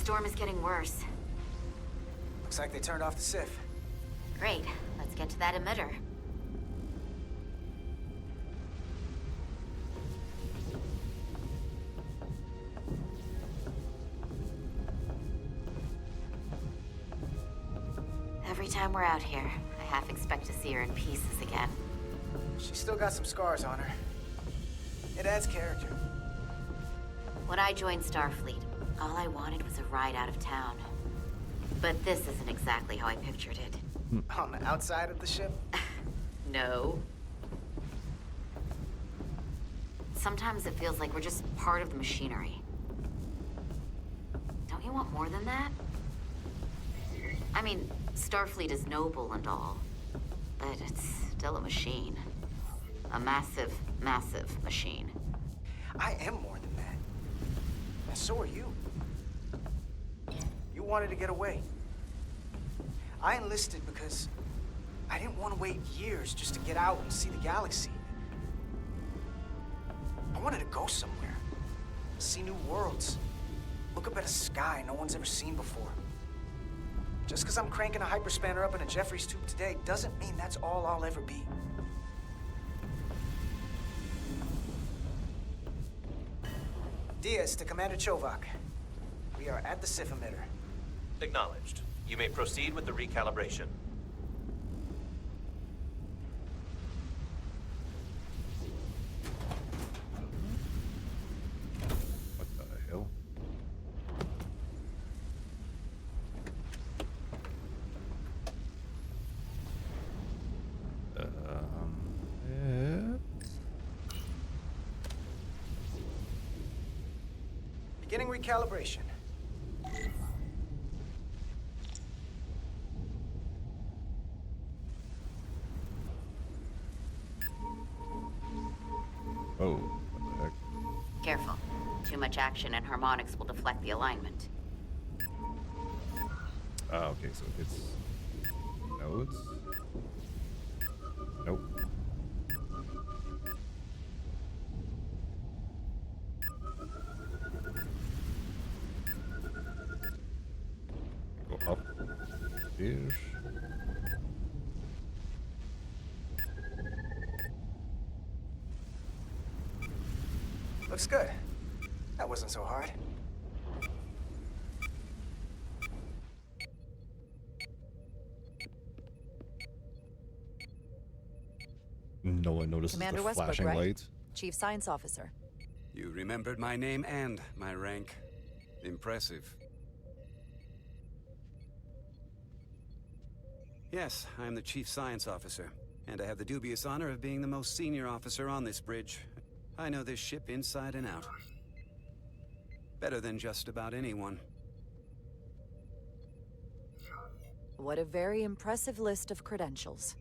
storm is getting worse. Looks like they turned off the SIF. Great. Let's get to that emitter. Every time we're out here, I half expect to see her in pieces again. She's still got some scars on her. It adds character. When I joined Starfleet, all I wanted was a ride out of town. But this isn't exactly how I pictured it. On the outside of the ship? No. Sometimes it feels like we're just part of the machinery. Don't you want more than that? I mean, Starfleet is noble and all, but it's still a machine. A massive, massive machine. I am more than that. And so are you. You wanted to get away. I enlisted because I didn't want to wait years just to get out and see the galaxy. I wanted to go somewhere. See new worlds. Look up at a sky no one's ever seen before. Just because I'm cranking a hyperspanner up in a Jeffries tube today doesn't mean that's all I'll ever be. Diaz to Commander Chovak. We are at the SIF emitter. Acknowledged. You may proceed with the recalibration. What the hell? Yeah. Beginning recalibration. Oh, what the heck? Careful. Too much action and harmonics will deflect the alignment. Ah, okay, so it's nodes. Nope. Go up. Here. Looks good. That wasn't so hard. No one notices Commander the Westbrook, flashing right? lights. Chief Science Officer. You remembered my name and my rank. Impressive. Yes, I'm the Chief Science Officer, and I have the dubious honor of being the most senior officer on this bridge. I know this ship inside and out. Better than just about anyone. What a very impressive list of credentials.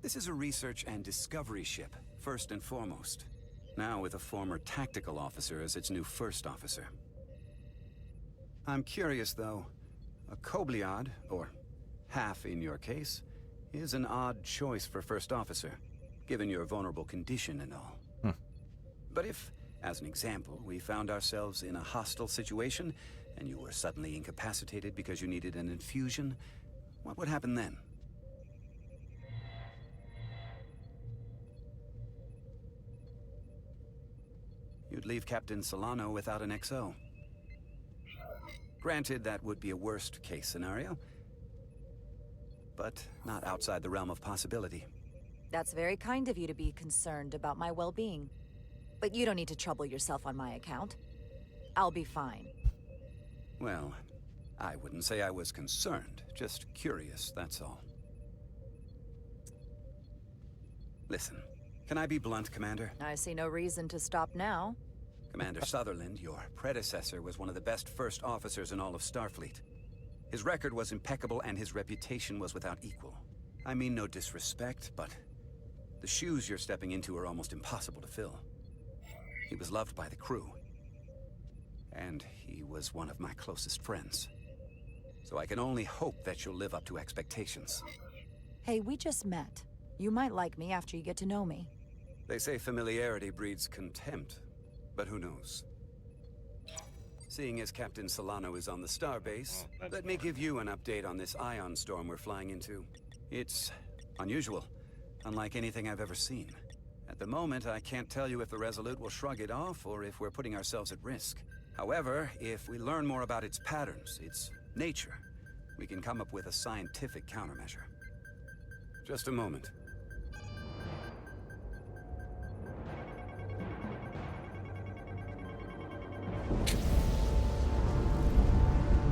This is a research and discovery ship, first and foremost. Now with a former tactical officer as its new first officer. I'm curious, though. A Kobliad, or half in your case, is an odd choice for first officer, given your vulnerable condition and all. But if, as an example, we found ourselves in a hostile situation, and you were suddenly incapacitated because you needed an infusion, what would happen then? You'd leave Captain Solano without an XO. Granted, that would be a worst-case scenario, but not outside the realm of possibility. That's very kind of you to be concerned about my well-being. But you don't need to trouble yourself on my account. I'll be fine. Well, I wouldn't say I was concerned, just curious, that's all. Listen, can I be blunt, Commander? I see no reason to stop now. Commander Sutherland, your predecessor, was one of the best first officers in all of Starfleet. His record was impeccable and his reputation was without equal. I mean no disrespect, but the shoes you're stepping into are almost impossible to fill. He was loved by the crew. And he was one of my closest friends. So I can only hope that you'll live up to expectations. Hey, we just met. You might like me after you get to know me. They say familiarity breeds contempt, but who knows? Seeing as Captain Solano is on the starbase, Oh, that's let me give you an update on this ion storm we're flying into. It's unusual, unlike anything I've ever seen. At the moment, I can't tell you if the Resolute will shrug it off or if we're putting ourselves at risk. However, if we learn more about its patterns, its nature, we can come up with a scientific countermeasure. Just a moment.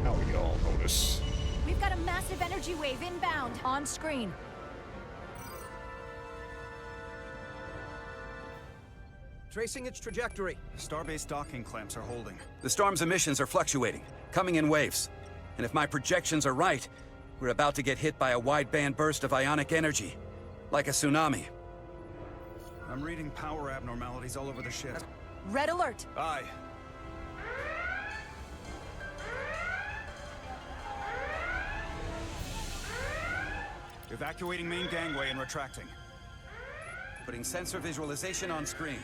Now we all notice. We've got a massive energy wave inbound. On screen. Tracing its trajectory. Starbase docking clamps are holding. The storm's emissions are fluctuating, coming in waves. And if my projections are right, we're about to get hit by a wide-band burst of ionic energy, like a tsunami. I'm reading power abnormalities all over the ship. Red alert. Aye. Evacuating main gangway and retracting. Putting sensor visualization on screen.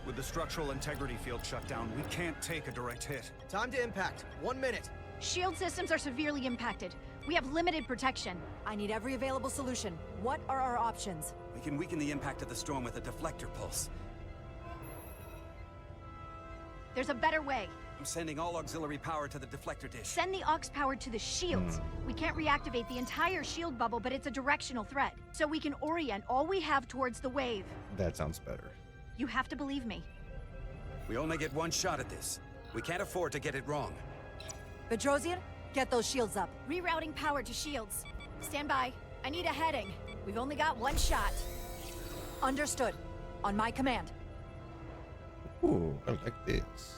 With the structural integrity field shut down, we can't take a direct hit. Time to impact. 1 minute. Shield systems are severely impacted. We have limited protection. I need every available solution. What are our options? We can weaken the impact of the storm with a deflector pulse. There's a better way. I'm sending all auxiliary power to the deflector dish. Send the aux power to the shields. We can't reactivate the entire shield bubble, but it's a directional threat. So we can orient all we have towards the wave. That sounds better. You have to believe me. We only get one shot at this. We can't afford to get it wrong. Bedrosian, get those shields up. Rerouting power to shields. Stand by. I need a heading. We've only got one shot. Understood. On my command. Ooh, I like this.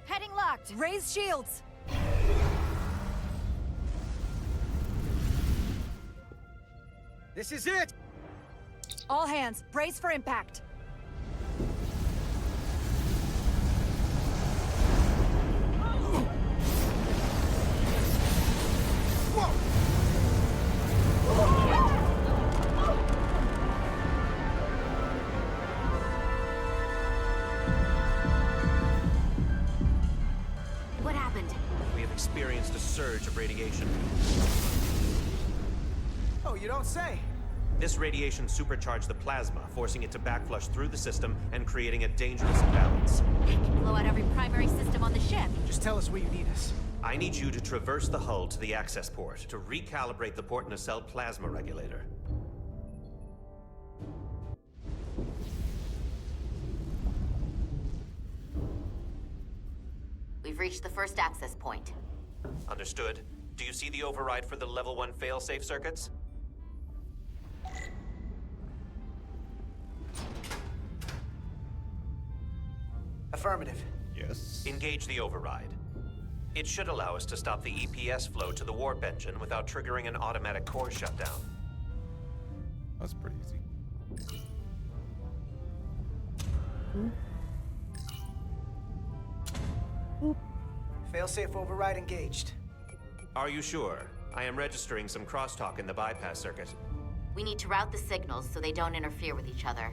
Heading locked. Raise shields. This is it! All hands, brace for impact. What happened? We have experienced a surge of radiation. Oh, you don't say. This radiation supercharged the plasma, forcing it to backflush through the system and creating a dangerous imbalance. It can blow out every primary system on the ship. Just tell us where you need us. I need you to traverse the hull to the access port to recalibrate the port nacelle plasma regulator. We've reached the first access point. Understood. Do you see the override for the level 1 failsafe circuits? Affirmative. Yes. Engage the override. It should allow us to stop the EPS flow to the warp engine without triggering an automatic core shutdown. That's pretty easy. Failsafe override engaged. Are you sure? I am registering some crosstalk in the bypass circuit. We need to route the signals so they don't interfere with each other.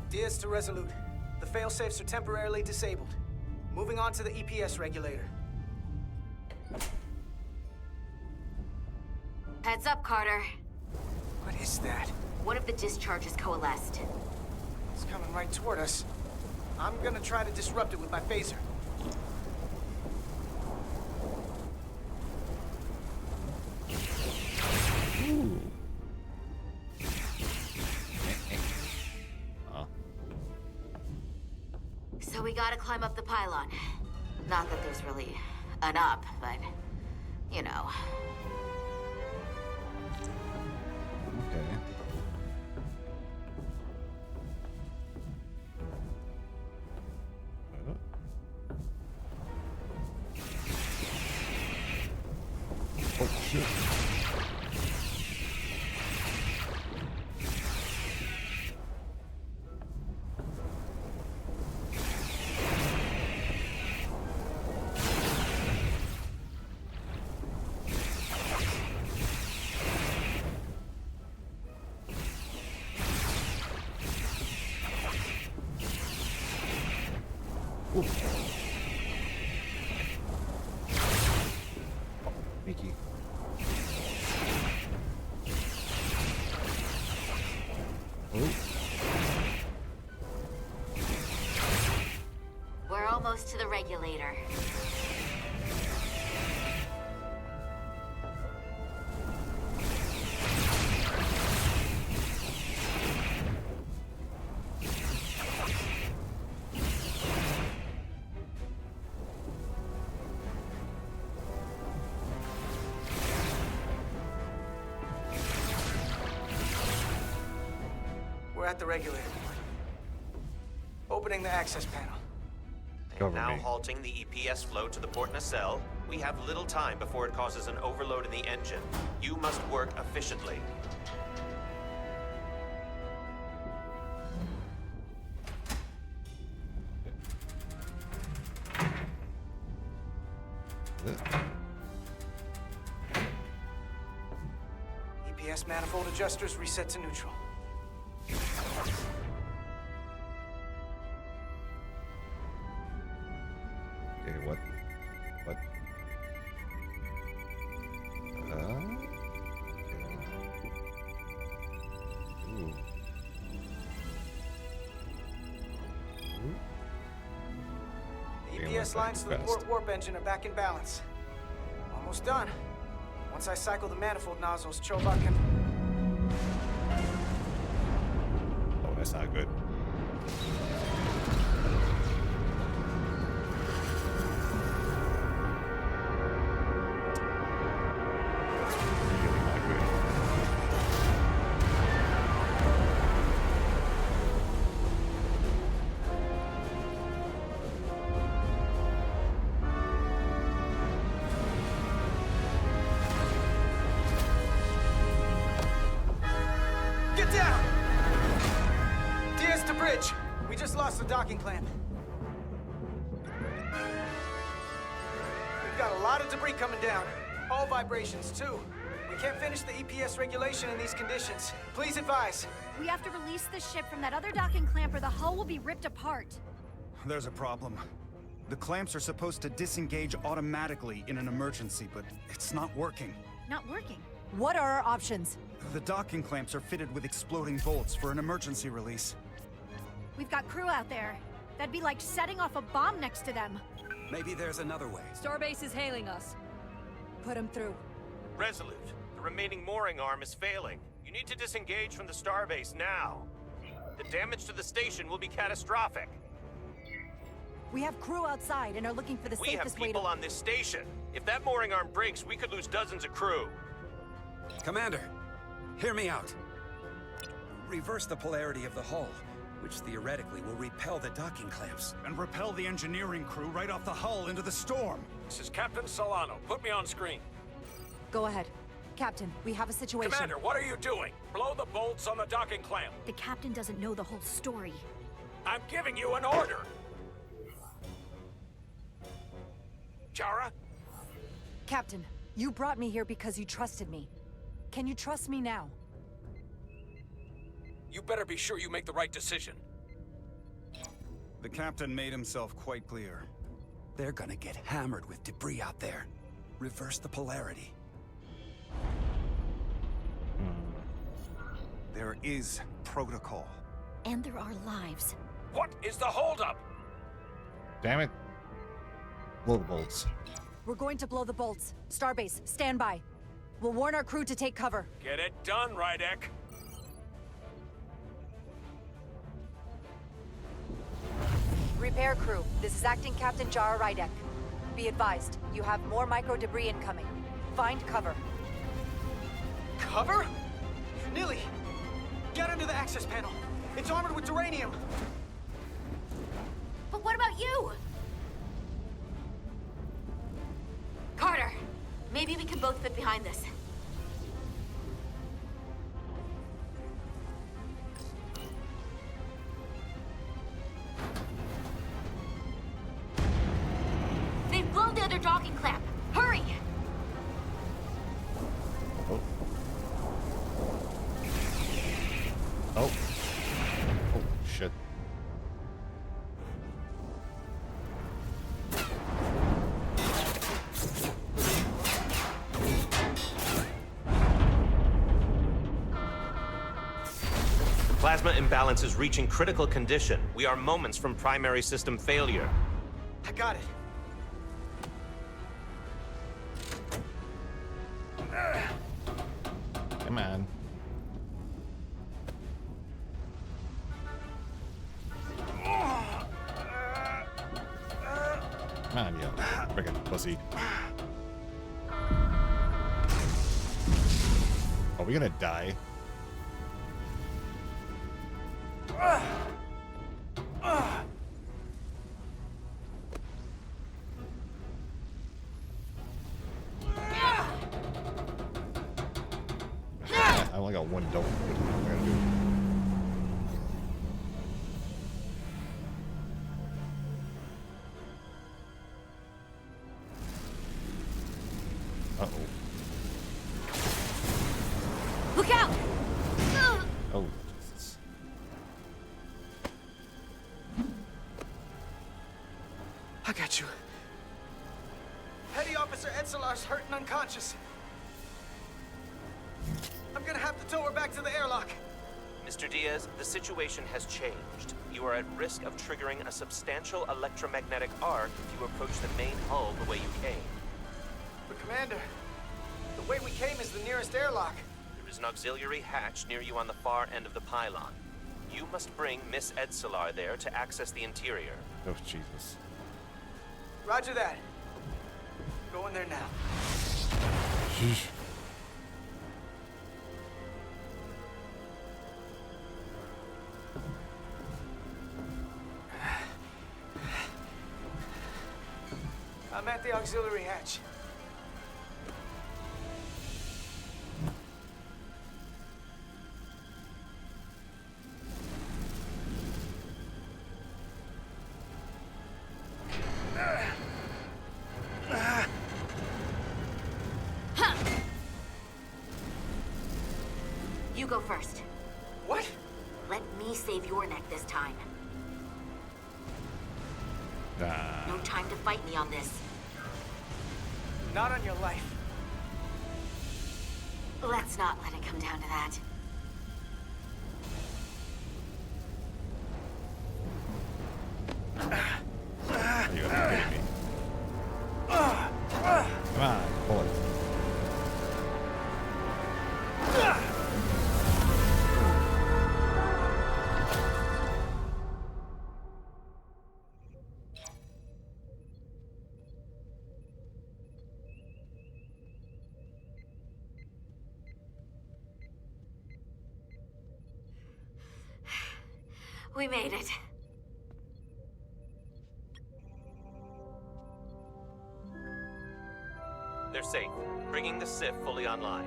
Diaz to Resolute. The failsafes are temporarily disabled. Moving on to the EPS regulator. Heads up, Carter. What is that? One of the discharges coalesced. It's coming right toward us. I'm gonna try to disrupt it with my phaser. Ooh. So we gotta climb up the pylon. Not that there's really an up, but, you know. Okay. Oh shit. Ooh. Oh, Mickey. Oh. We're almost to the regulator. We're at the regulator. Opening the access panel. Cover Now me. halting the EPS flow to the port nacelle. We have little time before it causes an overload in the engine. You must work efficiently. EPS manifold adjusters reset to neutral. Okay, what? What? Okay. Ooh. Ooh. The Okay, EPS went lines to the fast. port warp engine are back in balance. Almost done. Once I cycle the manifold nozzles, Chobot can... Oh, that's not good. Really not good. Get down! Diaz to bridge. We just lost the docking clamp. We've got a lot of debris coming down. All vibrations, too. We can't finish the EPS regulation in these conditions. Please advise. We have to release the ship from that other docking clamp or the hull will be ripped apart. There's a problem. The clamps are supposed to disengage automatically in an emergency, but it's not working. Not working. What are our options? The docking clamps are fitted with exploding bolts for an emergency release. We've got crew out there. That'd be like setting off a bomb next to them. Maybe there's another way. Starbase is hailing us. Put him through. Resolute, the remaining mooring arm is failing. You need to disengage from the starbase now. The damage to the station will be catastrophic. We have crew outside and are looking for the We have safest way to... people on this station. If that mooring arm breaks, we could lose dozens of crew. Commander, hear me out. Reverse the polarity of the hull, which theoretically will repel the docking clamps. And repel the engineering crew right off the hull into the storm. This is Captain Solano. Put me on screen. Go ahead. Captain, we have a situation. Commander, what are you doing? Blow the bolts on the docking clamp. The captain doesn't know the whole story. I'm giving you an order. Chara? Captain, you brought me here because you trusted me. Can you trust me now? You better be sure you make the right decision. The captain made himself quite clear. They're gonna get hammered with debris out there. Reverse the polarity. There is protocol. And there are lives. What is the holdup? Damn it. Blow the bolts. We're going to blow the bolts. Starbase, stand by. We'll warn our crew to take cover. Get it done, Rydek. Repair crew, this is Acting Captain Jara Rydek. Be advised, you have more micro debris incoming. Find cover. Cover? Nilly, get into the access panel. It's armored with duranium. But what about you? Carter, maybe we can both fit behind this. They've blown the other docking clamp. Hurry! Oh. Oh. Oh, shit. Plasma imbalance is reaching critical condition. We are moments from primary system failure. I got it. Come on. Come on, you freaking pussy. Are we gonna die? I only got one dope. What am I gonna do? Uh-oh. Look out! Oh, Jesus. I got you. Petty Officer Etzelar's hurt and unconscious. I'm gonna have to tow her back to the airlock. Mr. Diaz, the situation has changed. You are at risk of triggering a substantial electromagnetic arc if you approach the main hull the way you came. But Commander, the way we came is the nearest airlock. There is an auxiliary hatch near you on the far end of the pylon. You must bring Miss Etzelar there to access the interior. Oh, Jesus. Roger that. Go in there now. I'm at the auxiliary hatch. You go first. What? Let me save your neck this time. Nah. No time to fight me on this. Not on your life. Let's not let it come down to that. Are you kidding me? Come on, pull it. We made it. They're safe, bringing the SIF fully online.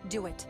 Do it.